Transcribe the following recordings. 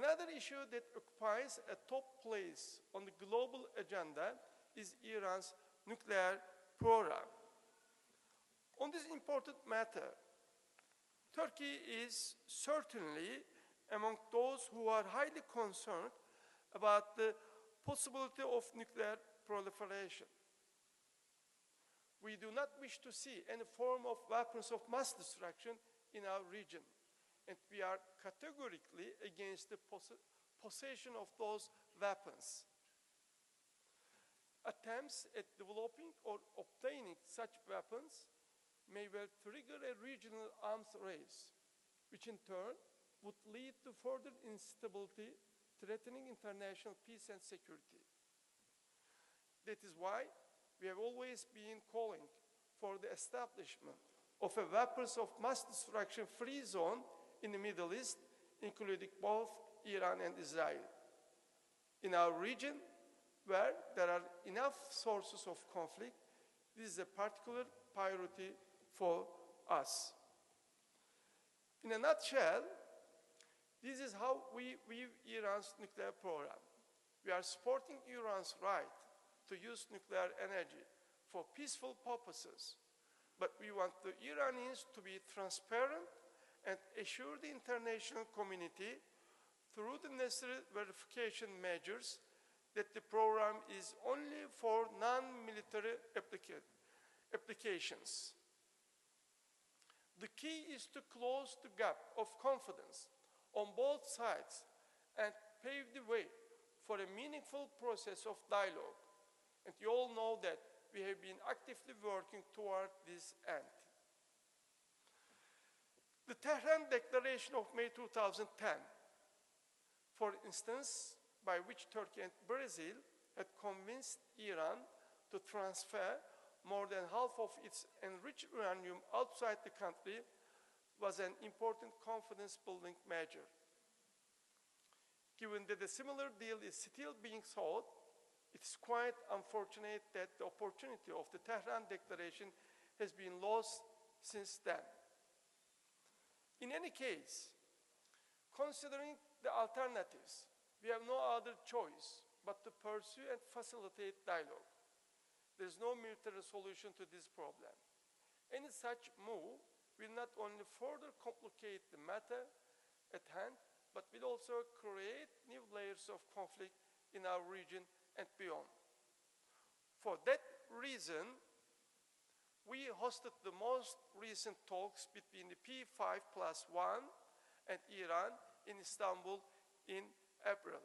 Another issue that occupies a top place on the global agenda is Iran's nuclear program. On this important matter, Turkey is certainly among those who are highly concerned about the possibility of nuclear proliferation. We do not wish to see any form of weapons of mass destruction in our region, and we are categorically against the possession of those weapons. Attempts at developing or obtaining such weapons may well trigger a regional arms race, which in turn would lead to further instability, threatening international peace and security. That is why we have always been calling for the establishment of a weapons of mass destruction free zone in the Middle East, including both Iran and Israel. In our region, where there are enough sources of conflict, this is a particular priority for us. In a nutshell, this is how we view Iran's nuclear program. We are supporting Iran's right to use nuclear energy for peaceful purposes, but we want the Iranians to be transparent and assure the international community through the necessary verification measures that the program is only for non-military applications. The key is to close the gap of confidence on both sides and pave the way for a meaningful process of dialogue. And you all know that we have been actively working toward this end. The Tehran Declaration of May 2010, for instance, by which Turkey and Brazil had convinced Iran to transfer more than half of its enriched uranium outside the country, was an important confidence-building measure. Given that a similar deal is still being sought, it is quite unfortunate that the opportunity of the Tehran Declaration has been lost since then. In any case, considering the alternatives, we have no other choice but to pursue and facilitate dialogue. There is no military solution to this problem. Any such move will not only further complicate the matter at hand, but will also create new layers of conflict in our region and beyond. For that reason, we hosted the most recent talks between the P5+1 and Iran in Istanbul in April.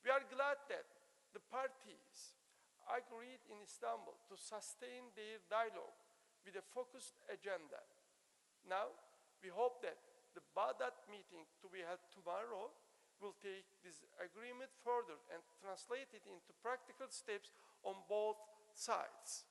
We are glad that the parties agreed in Istanbul to sustain their dialogue with a focused agenda. Now, we hope that the Baghdad meeting to be held tomorrow will take this agreement further and translate it into practical steps on both sides.